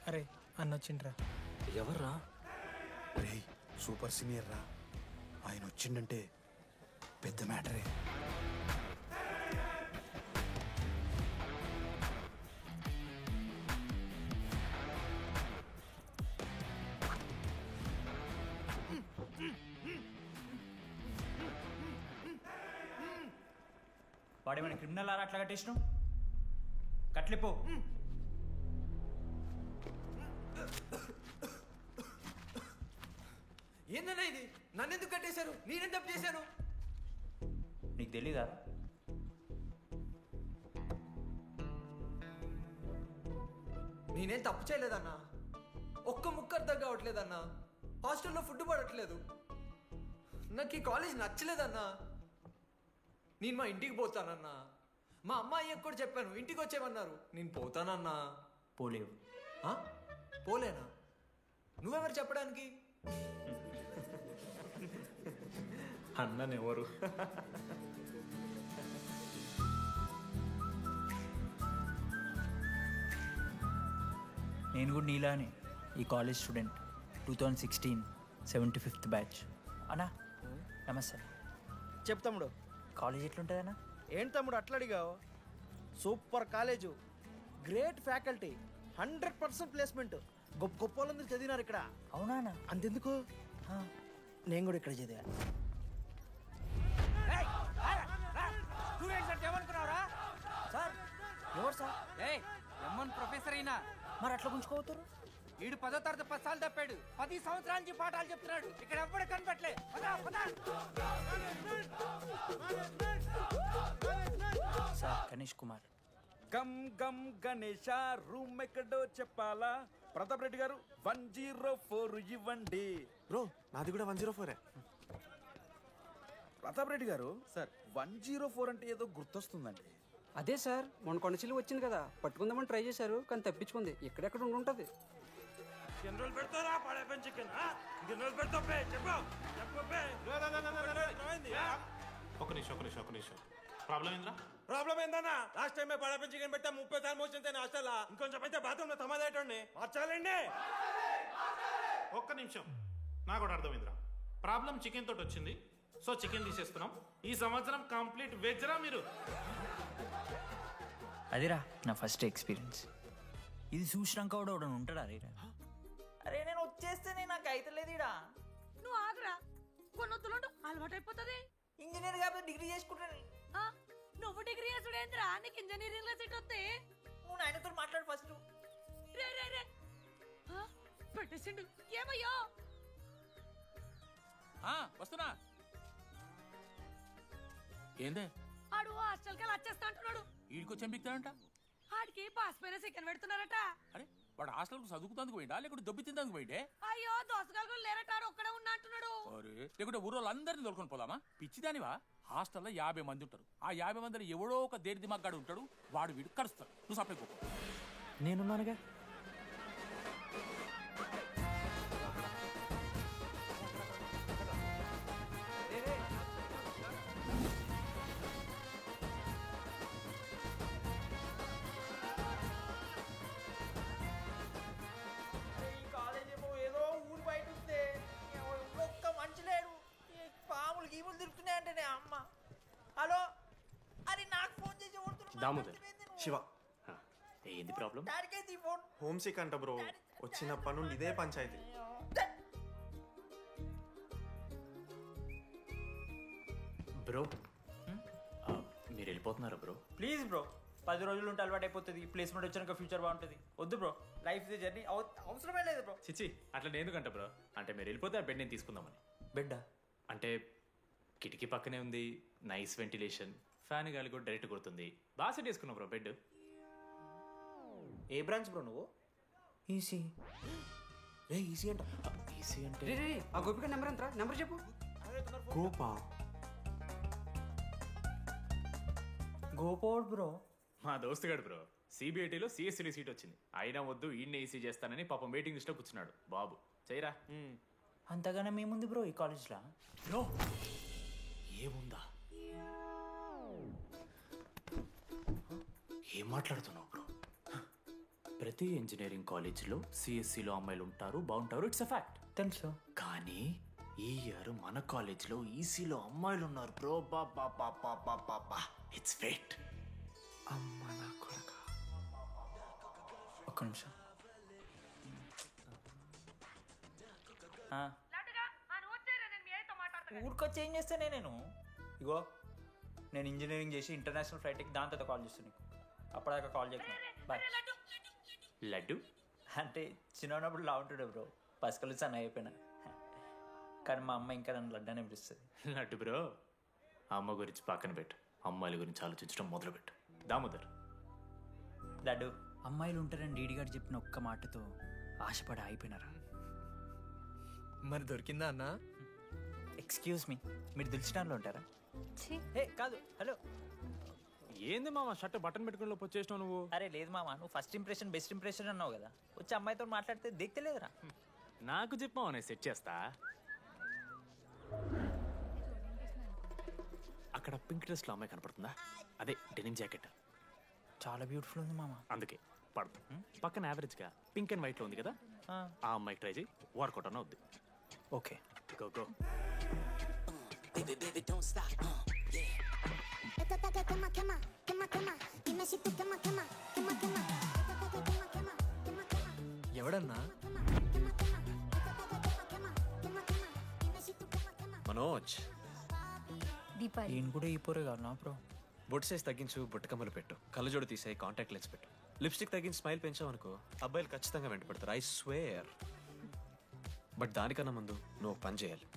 అరే అన్న వచ్చిండ్రా. ఎవర్రా? రే సూపర్ సీనియర్ రా, ఆయన వచ్చిండంటే పెద్ద మ్యాటరే. వాడేమైనా క్రిమినల్ ఆరా అట్లా కట్టేసినావు? కట్లిపో. ఏందన్నా ఇది? నన్నెందుకు కట్టేశారు? నేనేం తప్పు చేశాను? నీకు తెలీదా? నేనేం తప్పు చేయలేదన్నా. ఒక్క ముక్క అర్థం కావట్లేదన్నా. హాస్టల్లో ఫుడ్ పడట్లేదు. నాకు ఈ కాలేజ్ నచ్చలేదన్నా. నేను మా ఇంటికి పోతానన్నా. మా అమ్మాయికి కూడా చెప్పాను, ఇంటికి వచ్చేమన్నారు. నేను పోతానన్నా. పోలేవు. ఆ? పోలేనా? నువ్వెవరు చెప్పడానికి? అన్ననెవరు? నేను కూడా నీలానే ఈ కాలేజ్ స్టూడెంట్, 2016 75th బ్యాచ్. అన్నా నమస్తే. చెప్పు తమ్ముడు. కాలేజ్ ఎట్లుంటుందన్నా? ఏంటి తమ్ముడు అట్లా అడిగావు? Super college, great faculty, 100% placement. గొప్ప గొప్ప వాళ్ళందరూ చదివినారు ఇక్కడ. అవునా అన్న? అంతెందుకు, నేను కూడా ఇక్కడ చదివా. సార్ ఎవరు సార్? ఎమ్మన్ ప్రొఫెసర్ అయినా మరి అట్లా గుంజుకోవతారు? వీడు 10వ తరగతి 10 సార్లు తప్పాడు. 10 సంవత్సరాల నుంచి పాఠాలు చెప్తున్నాడు. ఇక్కడ ఎవ్వడు కనపట్లే. సార్ గణేష్ కుమార్. గమ్ గమ్ గణేష రూమ్ ఎక్కడో చెప్పాలా? ప్రతాప్ రెడ్డి గారు 104 ఇవ్వండి. బ్రో నాది కూడా 104. ప్రతాప్ రెడ్డి గారు సార్ 104 అంటే ఏదో గుర్తొస్తుందండి. అదే సార్, మొన్న కొండచిల్లు వచ్చింది కదా, పట్టుకుందామని ట్రై చేశారు కానీ తప్పించుకుంది. ఎక్కడెక్కడ ఉండుంటది. ఒక నిమిషం ప్రాబ్లం ఏంద్రా? ప్రాబ్లం ఏందన్నా? లాస్ట్ టైం పడపం చికెన్ పెట్టా 30 సార్లు మోసింది హాస్టల్. ఇంకొంచెం అయితే బాత్రూమ్ లో తమాదేటండి మార్చాలండి. ఒక్క నిమిషం, నాకు కూడా అర్థమైందిరా. ప్రాబ్లం చికెన్ తోటి వచ్చింది, సో చికెన్ తీసేస్తున్నాం. ఈ సంవత్సరం కంప్లీట్ వెజ్ రా మీరు. అదిరా నా ఫస్ట్ ఎక్స్పీరియన్స్. ఇది చూసినాక కూడా ఒకడు ఉంటాడా? అరే నేను వచ్చేస్తేనే నాకు అయితలేదు ఇడా. నువ్వు ఆగరా, కొన్నొత్తులు అలవాటు అయిపోతుంది. ఇంజనీర్ కాబట్టి డిగ్రీ చేసుకుంటాను. నువ్వు డిగ్రీ చేసుడేంద్రా, నీకు ఇంజనీరింగ్ లో సీట్ వస్తే. నువ్వు నాయనతో మాట్లాడు ఫస్ట్. రే రే రే పెట్టేసిండు. ఏమయ్యో? వస్తున్నా. ఏందే ఆడు హాస్టల్ కి వచ్చేస్తా అంటున్నాడు. వీడికి చెంపిస్తాడంట. ఆడికి పాస్ పైన సెకండ్ పెడుతున్నారట. అరే వాడు హాస్టల్ కు చదువుకుతానికి పోయిండా లేకుంటే దొబ్బి తిందానికి పోయిండే? అయ్యో దోసగాలు కూడా లేరట, ఆడు ఒక్కడే ఉన్నా అంటున్నాడు. అరే లేకుంటే ఊరోళ్ళు అందరినీ దొరుకుని పోదామా? పిచ్చిదానివా? హాస్టల్లో 50 మంది ఉంటారు. ఆ 50 మందిని ఎవడో ఒక దేరి దిమాగ్గాడు ఉంటాడు. వాడు వీడు కరుస్తాడు. నువ్వు సప్లై పో. నేనున్నానుగా. ఏదో ఊరు బయట వస్తే ఒక్క మంచి లేడు. పాములు గీములు తిరుగుతున్నాయంటే అమ్మ. హలో, అది నాకు ఫోన్ చేసి దామోదర్ శివ, ఏంది ప్రాబ్లం? డాడీకైతే ఈ ఫోన్. హోమ్ సిక్ అంట బ్రో. వచ్చినప్పటి నుండి ఇదే పంచాయతీ. బ్రో మీరు వెళ్ళిపోతున్నారా బ్రో? ప్లీజ్ బ్రో, 10 రోజులు ఉంటే అలవాటు అయిపోతుంది. ప్లేస్మెంట్ వచ్చినాక ఫ్యూచర్ బాగుంటుంది. వద్దు బ్రో, లైఫ్ ఇది జర్నీ, అవసరమే లేదు బ్రో. చిచ్చి అట్లా నేను ఎందుకంట బ్రో? అంటే మీరు వెళ్ళిపోతే ఆ బెడ్ నేను తీసుకుందామని. బెడ్డా? అంటే కిటికీ పక్కనే ఉంది, నైస్ వెంటిలేషన్, ఫ్యాన్ గాలి కూడా డైరెక్ట్ కొడుతుంది. బాగా సెట్ చేసుకున్నావు బ్రో బెడ్. ఏ బ్రాంచ్ బ్రో నువ్వు? ఈసీ. రే ఈసీ అంట. ఈసీ అంటే రే రే, ఆ గోపిక నెంబర్ ఎంతరా? నెంబర్ చెప్పు. గోపా గోపోడ్ బ్రో. మా దోస్తుగాడు బ్రో, సిబిఐటీలో సిఎస్సీలో సీట్ వచ్చింది. అయినా వద్దు ఈయన్నే ఈసీ చేస్తానని పాపం వెయిటింగ్ లిస్ట్లో కూర్చున్నాడు. బాబు చేయరా. అంతగానే మేముంది బ్రో ఈ కాలేజ్లో. బ్రో ఏముందా? ఏం మాట్లాడుతున్నావు బ్రో? ప్రతి ఇంజనీరింగ్ కాలేజీలో సిఎస్సిలో అమ్మాయిలు ఉంటారు, బాగుంటారు, ఇట్స్ అ ఫ్యాక్ట్. తెలుసు. కానీ ఈ ఇయర్ మన కాలేజ్లో ఈసీలో అమ్మాయిలు ఉన్నారు బ్రో. బా ఇట్స్ ఫేట్. అమ్మ నా కొడక. ఒక్క నిమిషం. ఊరికొచ్చి ఏం చేస్తానే నేను? ఇగో నేను ఇంజనీరింగ్ చేసి ఇంటర్నేషనల్ ఫ్లైట్కి దాని తర్వాత కాల్ చేస్తాను నీకు. అప్పటిదాకా కాల్ చేయకు. బాయ్. లడ్డు అంటే చిన్నప్పుడు లా ఉంటుండే బ్రో, పసుకలు సన్న అయిపోయినా. కానీ మా అమ్మ ఇంకా నన్ను లడ్డు అనే పిలుస్తుంది. లడ్డు బ్రో, అమ్మ గురించి పక్కన పెట్టు, అమ్మాయిల గురించి ఆలోచించడం మొదలుపెట్టు. దామోదర్. లడ్డు, అమ్మాయిలు ఉంటారని డీడీ గారు చెప్పిన ఒక్క మాటతో ఆశపడి అయిపోయినారా? మరి దొరికిందా అన్న? ఎక్స్క్యూజ్ మీ, మీరు దిల్చినాల్లో ఉంటారా? ఏ కాదు, హలో. ఏంది మామ షర్ట్ బటన్ పెట్టుకుని లోపు వచ్చేసినావు నువ్వు? అరే లేదు మామ, నువ్వు ఫస్ట్ ఇంప్రెషన్ బెస్ట్ ఇంప్రెషన్ అన్నావు కదా, వచ్చి అమ్మాయితో మాట్లాడితే దిగుతలేదురా. నాకు చెప్పావు, నేను సెట్ చేస్తా. అక్కడ పింక్ డ్రెస్లో అమ్మాయి కనపడుతుందా? అదే డెనిమ్ జాకెట్. చాలా బ్యూటిఫుల్ ఉంది మామ. అందుకే పడదు. పక్కన యావరేజ్గా పింక్ అండ్ వైట్లో ఉంది కదా, ఆ అమ్మాయికి ట్రై చేయి, వర్కౌట్ అన్న వద్దు. Okay go go. ఎవడన్నా? మనోజ్. దీపాలి. నేను కూడా ఈ పోరే కాదు నా బ్రో. బొట్టు సైజ్ తగ్గించు, బుట్టకమ్మలు పెట్టు, కళ్ళజోడు తీసాయి, కాంటాక్ట్ లెన్స్ పెట్టు, లిప్స్టిక్ తగ్గించి స్మైల్ పెంచావనుకో అబ్బాయిలు ఖచ్చితంగా వెంటపడతారు. I swear. బట్ దానికన్నా ముందు నువ్వు ఒక పని చేయాలి.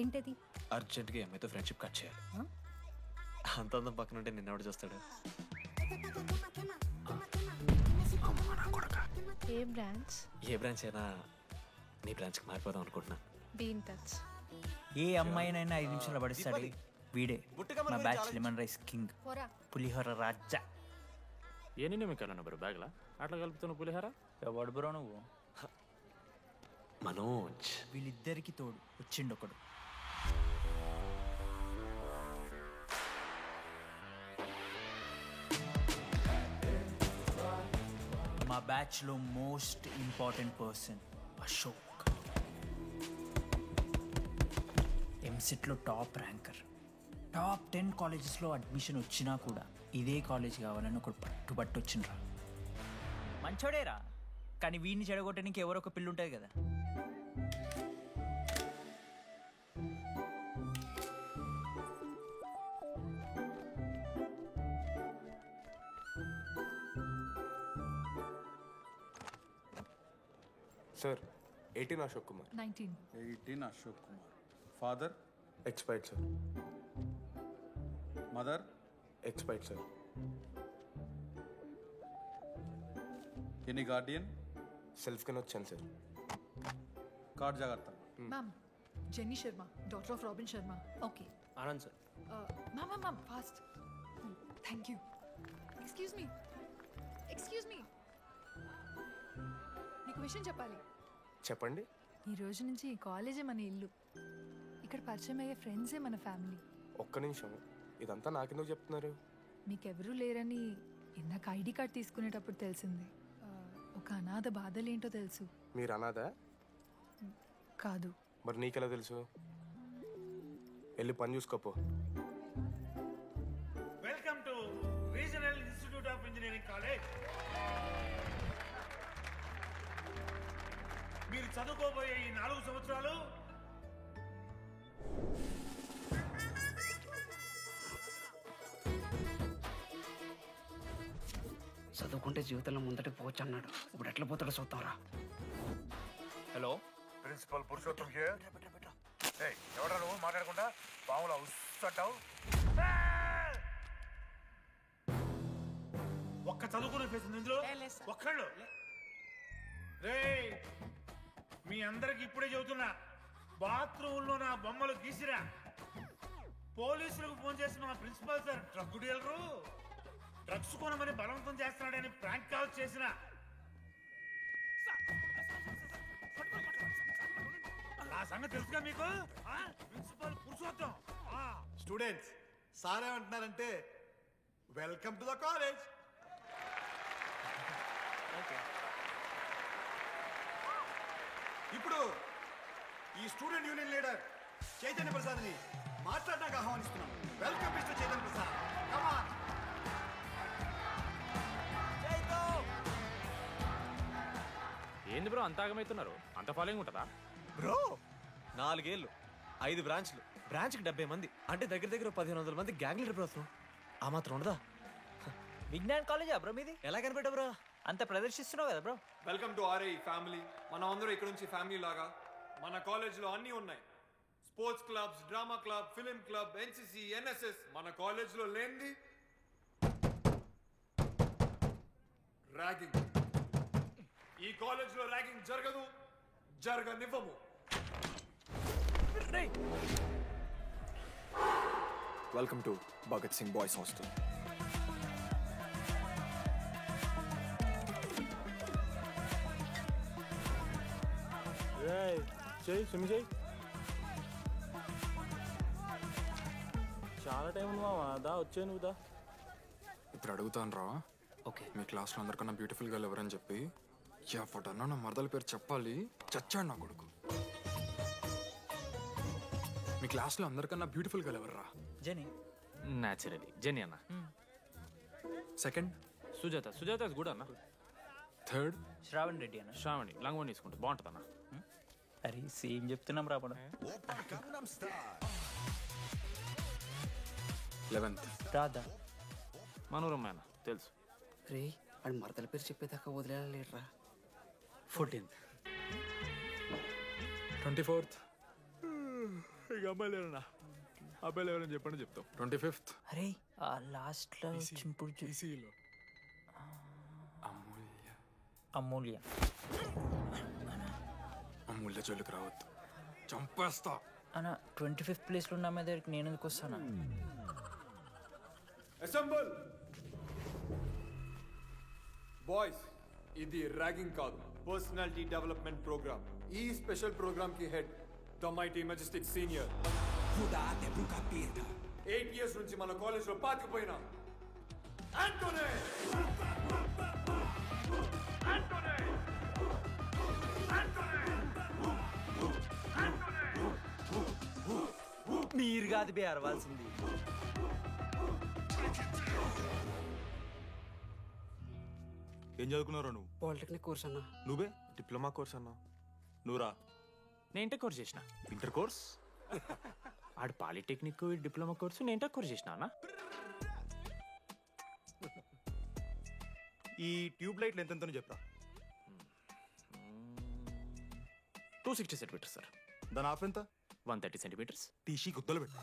ఏంటది? అర్జెంట్గా అమ్మాయితో ఫ్రెండ్షిప్ కట్ చేయాలి. అంత అందం పక్కన ఉంటే నిన్నెవడు చూస్తాడు? ఏ బ్రాంచ్? ఏ బ్రాంచ్ అయినా నీ బ్రాంచ్కి మారిపోదాం అనుకుంటున్నా. Be in touch. ఏ అమ్మాయినైనా 5 నిమిషాలు పడిస్తాడు వీడే. మా బ్యాచ్ లెమన్ రైస్ కింగ్, పులిహోర రాజా. ఎన్ని మీకు బ్రో బ్యాగ్లా అట్లా కలుపుతున్న పులిహోర? ఎవడు బ్రో నువ్వు? మనోజ్. వీళ్ళిద్దరికి తోడు వచ్చిండు ఒకడు. మా బ్యాచ్లో మోస్ట్ ఇంపార్టెంట్ పర్సన్ అశోక్. ఎంసెట్లో టాప్ ర్యాంకర్. టాప్ 10 కాలేజెస్లో అడ్మిషన్ వచ్చినా కూడా ఇదే కాలేజ్ కావాలని ఒకడు పట్టుబట్టు వచ్చిండ్రా. మంచోడేరా, కానీ వీడిని చెడగొట్టడానికి ఎవరో ఒక పిల్లు ఉంటుంది కదా. Sir 18 Ashok Kumar. 18 Ashok Kumar. Father? Expired sir. Mother? Expired sir. Any Guardian? Self కింద వచ్చాను సార్. కార్డ్ జాగ్రత్త. Ma'am, jenny Sharma, daughter of robin Sharma. Okay. Anand sir. Ma'am fast. Thank you. Excuse me, నీకు విషయం చెప్పాలి. చెప్పండి. ఈ రోజు నుంచి ఈ కాలేజే మన ఇల్లు. ఇక్కడ పరిచయం అయ్యే ఫ్రెండ్సే మన ఫ్యామిలీ. ఒక్క నిమిషం, ఇదంతా నాకెందుకు చెప్తున్నారు? మీకెవరూ లేరని ఇందాక ఐడి కార్డ్ తీసుకునేటప్పుడు తెలిసింది. ఒక అనాథ బాధలేంటో తెలుసు. మీరు అనాథా? కాదు. మరి నీకెలా తెలుసు? వెళ్ళి పని చూసుకోపో. Welcome to regional institute of engineering college. మీరు చదువుకోబోయే ఈ 4 సంవత్సరాలు చదువుకుంటే జీవితంలో ముందటికి పోవచ్చు అన్నాడు. ఇప్పుడు ఎట్లా పోతాడో చూద్దాంరా. Hello, principal Purushottam here. ఏయ్, ఎవడా నువ్వు మాట్లాడకుండా పాములా ఉస్సంటావు? ఒక్క చదువుకునే ఫేస్ ఇందులో ఒక్కళ్ళు. రే, మీ అందరికి ఇప్పుడే చెబుతున్నా, బాత్రూంలో నా బొమ్మలు గీసిరా. పోలీసులకు ఫోన్ చేసి మా principal sir drug dealer drugs కొనమని బలవంతం చేస్తున్నాడని ప్రాంక్ కాల్ చేసిన. ఆ సంగతి తెలుసుగా మీకు? ప్రిన్సిపల్ పురుషోత్తం. స్టూడెంట్స్, సార్ ఏమంటున్నారంటే వెల్కమ్ టు ద కాలేజ్. ఇప్పుడు ఈ స్టూడెంట్ యూనియన్ లీడర్ చైతన్య ప్రసాద్ని మాట్లాడడానికి ఆహ్వానిస్తున్నాం. Welcome mister Chaitanya Prasad. Come on. ఏంది బ్రో అంత ఆగమవుతున్నారు? అంత ఫాలోయింగ్ ఉంటుందా బ్రో? 4 ఏళ్ళు 5 బ్రాంచ్లు, బ్రాంచ్కి 70 మంది, అంటే దగ్గర దగ్గర 1500 మంది గ్యాంగ్ లీడర్ బ్రో. ఆ మాత్రం ఉండదా? విజ్ఞాన్ కాలేజా బ్రో మీది? ఎలా కనిపెట్టా బ్రో? అంత ప్రదర్శిస్తున్నావు కదా bro. Welcome to RI family. మనం అందరూ ఇక్కడ నుంచి ఫ్యామిలీ లాగా. మన కాలేజ్లో అన్నీ ఉన్నాయి. Sports clubs, drama club, film club, NCC, NSS. మన కాలేజ్లో లేనిది ర్యాగింగ్. ఈ కాలేజ్లో ర్యాగింగ్ జరగదు, జరగనివ్వము. Welcome to Bhagat Singh boys hostel. చాలా టైం ఉంది మావా. దా వచ్చే నువ్వు దా. ఇప్పుడు అడుగుతాను రా. ఓకే. మీ క్లాస్లో అందరికన్నా బ్యూటిఫుల్ గర్ల్ ఎవరని చెప్పి ఎవడన్నా నా మరదల పేరు చెప్పాలి. చచ్చాడు నా కొడుకు. మీ క్లాస్లో అందరికన్నా బ్యూటిఫుల్ గర్ల్ ఎవర్రా? జెనీ. న్యాచురలీ జెనీ అన్న. సెకండ్ సుజాత. సుజాత గుడ్ అన్న. థర్డ్ శ్రావణ్ రెడ్డి అన్న. శ్రావణి లంగోని తీసుకుంటే బాగుంటుంది అన్న. అరే సేమ్ చెప్తున్నాం రాపడం. 11th రాధా. మనోరమ్మ అన్న తెలుసు. రే వాడు మరదల పేరు చెప్పేదాకా వదిలేరా. 14th 24th ఇక అమ్మాయిలు ఎవరన్నా? అబ్బాయిలు ఎవరని చెప్పండి చెప్తాం. 25th అరే ఆ లాస్ట్ లో చింపుడు అమూల్య. అమూల్య జోలికి రావద్దు, చంపేస్తా అన్న. 25th ప్లేస్లో ఉన్న అమ్మాయి దగ్గరికి నేను ఎందుకు వస్తాను? Assemble boys. ఇది ర్యాగింగ్ కాదు, పర్సనాలిటీ డెవలప్మెంట్ ప్రోగ్రామ్. ఈ స్పెషల్ ప్రోగ్రామ్ కి head the mighty Majestic senior. 8 years నుంచి మన కాలేజ్ లో పాతిపోయినా ఆంటోనీ. మీరు కాదు బే అరవాల్సింది. ఏం చదువుకున్నారా నువ్వు? పాలిటెక్నిక్ కోర్స్ అన్నా. నువ్వే డిప్లొమా కోర్స్ అన్నా. నువ్వురా? నేను ఇంటర్ కోర్స్ చేసిన. Inter course? ఆడు పాలిటెక్నిక్ డిప్లొమా కోర్సు, నేను ఇంటర్ కోర్స్ చేసిన అన్న. ఈ ట్యూబ్ లైట్లు ఎంతెంతనో చెప్పరా. 260 సెంటీమీటర్స్ సార్. దాని ఆఫ్ ఎంత? 130 సెంటీమీటర్స్. తీసి గుద్దలు పెట్టు.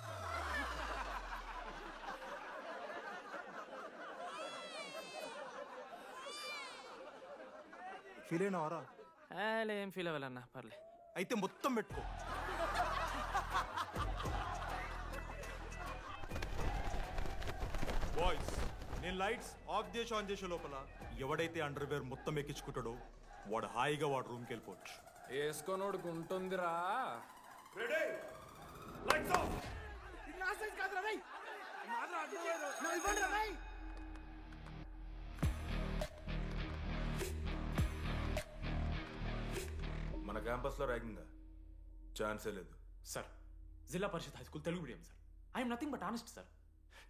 ఫీల్ అయినావారా? ఏం ఫీల్ అవ్వాలన్నా, పర్లే. అయితే మొత్తం పెట్టుకో. బాయ్స్, నేను లైట్స్ ఆఫ్ చేసి ఆన్ చేసే లోపల ఎవడైతే అండర్వేర్ మొత్తం ఎక్కించుకుంటాడో వాడు హాయిగా వాడు రూమ్కి వెళ్ళిపోవచ్చు. వేసుకోనోడుకు ఉంటుందిరా. Ready, lights off. మన క్యాంపస్లో ర్యాగింగ్ ఛాన్సే లేదు sir. Zilla Parishad high school Telugu medium sir. I'm nothing but honest sir.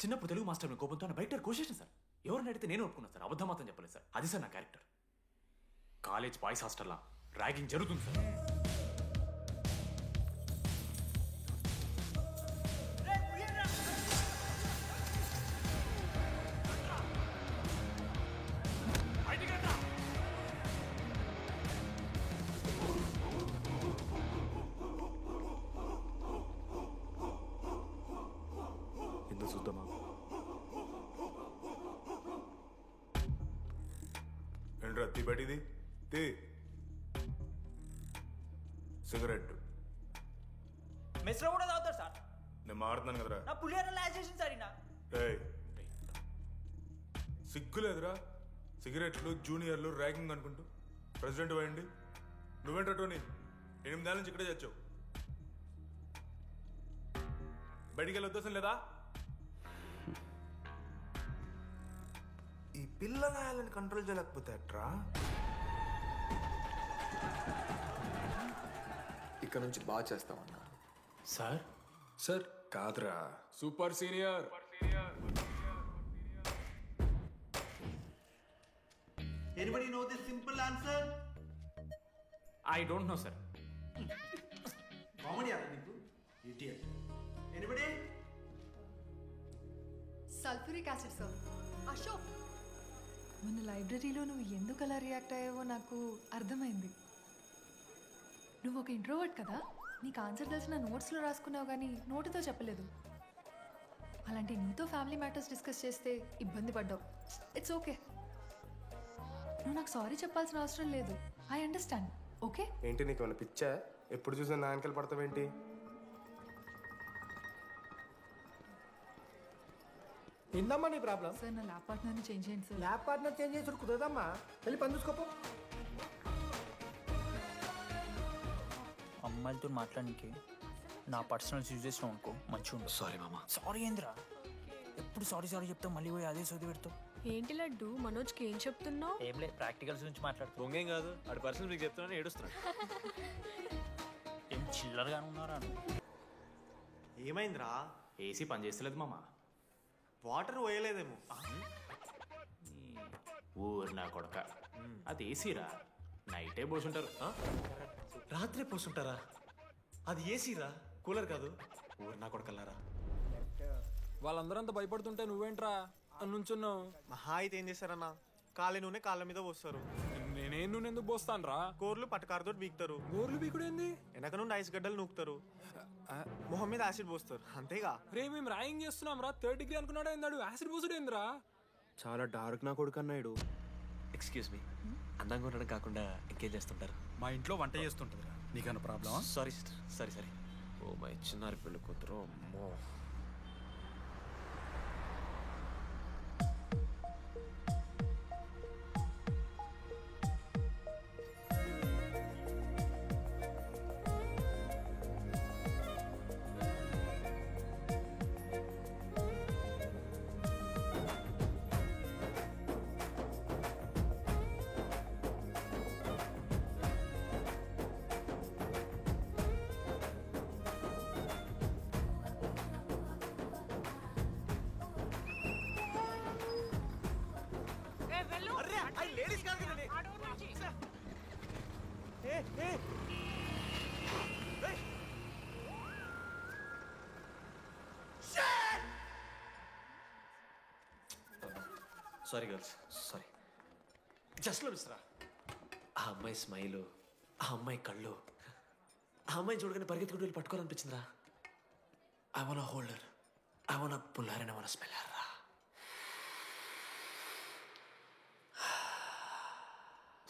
చిన్నప్పుడు తెలుగు మాస్టర్ కోపంతో నా బయట కోసేసిన సార్. ఎవరిని అడిగితే నేను ఒప్పుకున్నాను సార్. అబద్ధం మాత్రం చెప్పలేదు సార్. అది సార్ నా క్యారెక్టర్. కాలేజ్ బాయ్స్ హాస్టల్లా ర్యాగింగ్ జరుగుతుంది సార్. చూద్దామా? ఏంట్రా తీ బయటిది తీ. సిగరెట్ మెస్లో కూడా తాగుతారు సార్. నేను మారుతున్నాను కదరా. నా పులిహోర లాస్ట్ చేసింది సార్ ఈయన. సిగ్గులేదురా? సిగరెట్లు జూనియర్లు ర్యాగింగ్ అనుకుంటూ ప్రెసిడెంట్ పోయండి. నువ్వేంట్రా టోనీ 8 ఏళ్ళ నుంచి ఇక్కడే చచ్చావు. బయటికి వెళ్ళే ఉద్దేశం లేదా? ఈ పిల్లలని కంట్రోల్ చేయలేకపోతే అట్రా. ఇక్కడ నుంచి బాగా చేస్తామన్నా. సార్ సార్ కాదురా, super senior. Anybody know the simple answer? I don't know sir. Comedy aara niku? Idiot. Anybody? Sulphuric acid sir. Ashok, మన లైబ్రరీలో నువ్వు ఎందుకు అలా రియాక్ట్ అయ్యావో నాకు అర్థమైంది. నువ్వు ఒక ఇంట్రోవర్ట్ కదా, నీకు ఆన్సర్ తెలిసిన నోట్స్లో రాసుకున్నావు కానీ నోటితో చెప్పలేదు. అలాంటి నీతో ఫ్యామిలీ మ్యాటర్స్ డిస్కస్ చేస్తే ఇబ్బంది పడ్డావు. ఇట్స్ ఓకే, నువ్వు నాకు సారీ చెప్పాల్సిన అవసరం లేదు. I understand. ఓకే? ఏంటి నీకు ఏమైనా పిచ్చా? ఎప్పుడు చూసినా నా వెనకాల పడతావేంటి? ఏందమ్మా నీ ప్రాబ్లం? సార్ నా ల్యాబ్ పార్ట్నర్ని చేంజ్ చేయండి సార్. ల్యాబ్ పార్ట్నర్ చేంజ్ చేసి కుదరదమ్మా. వెళ్ళి పని చూసుకోపో. అమ్మాయిలతో మాట్లాడడానికి నా పర్సనల్ యూజ్ చేసిన అనుకో మంచిగా ఉండదు. సారీ మామ. సారీ ఏందిరా, ఎప్పుడు సారీ సారీ చెప్తావు, మళ్ళీ పోయి అదే సోది పెడతావు. ఏంటి లడ్డు మనోజ్కి ఏం చెప్తున్నావు? ఏం లేదు, ప్రాక్టికల్స్ గురించి మాట్లాడుతూ. దొంగేం కాదు, ఆడి పర్సనల్ మీకు చెప్తున్నాను ఏడుస్తున్నాడు. ఏం చిల్లరగానే ఉన్నారా? ఏమైందిరా? ఏసీ పని చేస్తలేదు మామ. వాటర్ పోయలేదేమో. ఊరు నా కొడక, అది ఏసీరా, నైటే పోసుంటారు. రాత్రే పోసుంటారా? అది ఏసీరా, కూలర్ కాదు. ఊరు నా కొడకల్లారా. వాళ్ళందరంతా భయపడుతుంటే నువ్వేంట్రా నుంచున్నావు? మహా అయితే ఏం చేస్తారన్నా, కాళ్ళ నూనె కాళ్ళ మీద పోస్తారు. నేనేం నూనె ఎందుకు పోస్తాను రా? కూరలు పట్టకారుతో బీకుతారు. గోర్లు బీకుడు ఏంది? వెనక నుండి ఐస్ గడ్డలు నూకుతారు. మొహం మీద యాసిడ్ పోస్తారు, అంతేగా. రే మేము ర్యాగింగ్ చేస్తున్నాం రా, 3rd డిగ్రీ అనుకున్నాడు ఏందాడు, యాసిడ్ పోసుడు ఏందిరా? చాలా డార్క్ నా కొడుకు అన్నాడు. ఎక్స్క్యూజ్ మీ, అందంగా ఉండడం కాకుండా ఇంకేం చేస్తుంటారు? మా ఇంట్లో వంట చేస్తుంటుందిరా. నీకన్నా ప్రాబ్లమా? Sorry sister, sorry sorry. Oh my చిన్నారి పెళ్ళి కూతురు, అమ్మో. Sorry girls, sorry. జస్ట్ లో మిస్రా. ఆ అమ్మాయి స్మైలు, ఆ అమ్మాయి కళ్ళు, ఆ అమ్మాయి చూడగానే పరిగెత్తుకుంటూ వెళ్ళి పట్టుకోవాలనిపించిందిరా. I want holder, I want puller and I want smeller రా.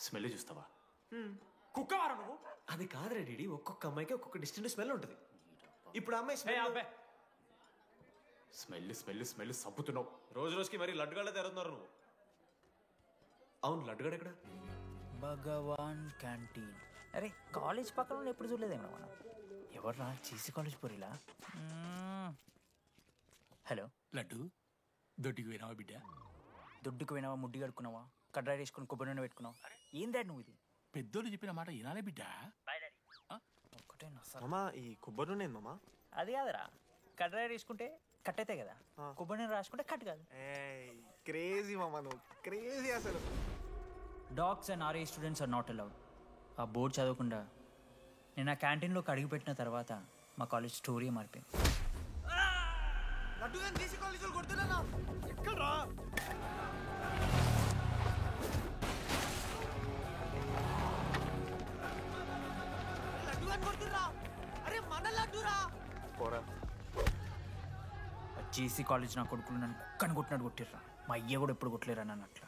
స్మెల్ చూస్తావా? కుక్క వారా నువ్వు? అది కాదురా డీడీ, ఒక్కొక్క అమ్మాయికి ఒక్కొక్క డిస్టింట్ స్మెల్ ఉంటుంది. ఇప్పుడు ఆ అమ్మాయి స్మెల్ స్మెల్ స్మెల్ స్మెల్ సబ్బుతున్నావు. రోజు రోజుకి మరి లడ్డుగాళ్ళ తెరుతున్నారు నువ్వు. అవును, లడ్డుగాడు ఎక్కడ? భగవాన్ క్యాంటీన్. అరే కాలేజ్ పక్కన ఎప్పుడు చూడలేదేమో మనం. ఎవర్రా చీసీ కాలేజ్ పోరిలా? హలో లడ్డు, దొడ్డికి పోయినావా బిడ్డ? దొడ్డుకు పోయినావా, ముడ్డి కడుక్కున్నావా, కడ్రాయి వేసుకుని కొబ్బరి నూనె పెట్టుకున్నావా? ఏం డాడ్ నువ్వు ఇది? పెద్దోళ్ళు చెప్పిన మాట వినాలే బిడ్డ. ఒక్కటే మామా, ఈ కొబ్బరి నూనె మామా? అది కాదురా, కడ్రాయి వేసుకుంటే కట్ అవుతాయి కదా, కొబ్బరి నూనె రాసుకుంటే కట్ కాదు. క్రేజీ మామా, నువ్వు క్రేజీ అసలు. Dogs and RA students are not allowed. ఆ బోర్డు చదవకుండా నేను ఆ క్యాంటీన్లోకి అడుగుపెట్టిన తర్వాత మా కాలేజ్ స్టోరీ మారిపోయింది. లడ్డు గాని తీసి కాలేజీలో కొడుతున్నా. ఎక్కడ్రా? లడ్డు గాని కొడుతున్నా. అరే మన లడ్డురా. పోరా. జేసీ కాలేజ్ నా కొడుకులు నన్ను కుక్కని కొట్టినట్టు కొట్టిర్రా. మా అయ్య కూడా ఎప్పుడు కొట్టలేరా నన్ను అట్లా.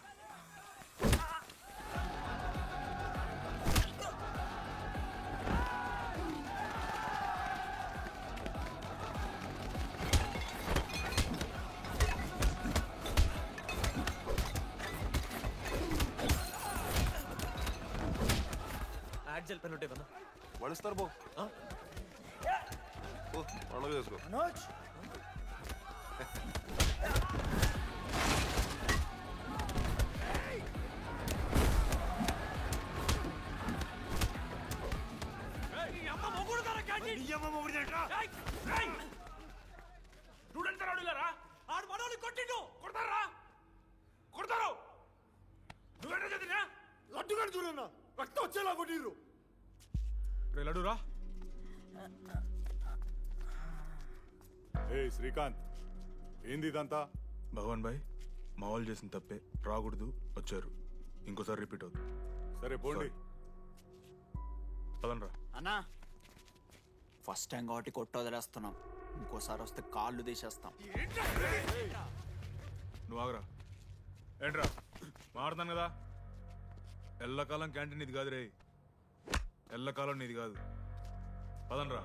యాడ్ జల్ పెన్ ఉంటే కదా వడుస్తారు బో. పండుగ చేసుకో. మనోజ్ అమ్మ మొగుడుగా చూడంతా రాడులారా ఆడు మనోని కొట్టిండు కొడతారా కొడతారు నువ్వేంటో చదివినా లడ్డుగాని చూడన్నా రక్తం వచ్చేలా కొట్టిర్రు రే లడ్డురా ఏ శ్రీకాంత్ ఏంది ఇదంతా భగవాన్ భాయ్ మా వాళ్ళు చేసిన తప్పే రాకూడదు వచ్చారు ఇంకోసారి రిపీట్ అవుతుంది సరే పోండి పదనరా అన్నా ఫస్ట్ టైం కాబట్టి కొట్టు వదిలేస్తున్నాం ఇంకోసారి వస్తే కాళ్ళు తీసేస్తాం నువ్వు ఆగరా ఏంట్రా మారుతాను కదా ఎల్లకాలం క్యాంటీన్ ఇది కాదు రే ఎల్లకాలం నీది కాదు పదనరా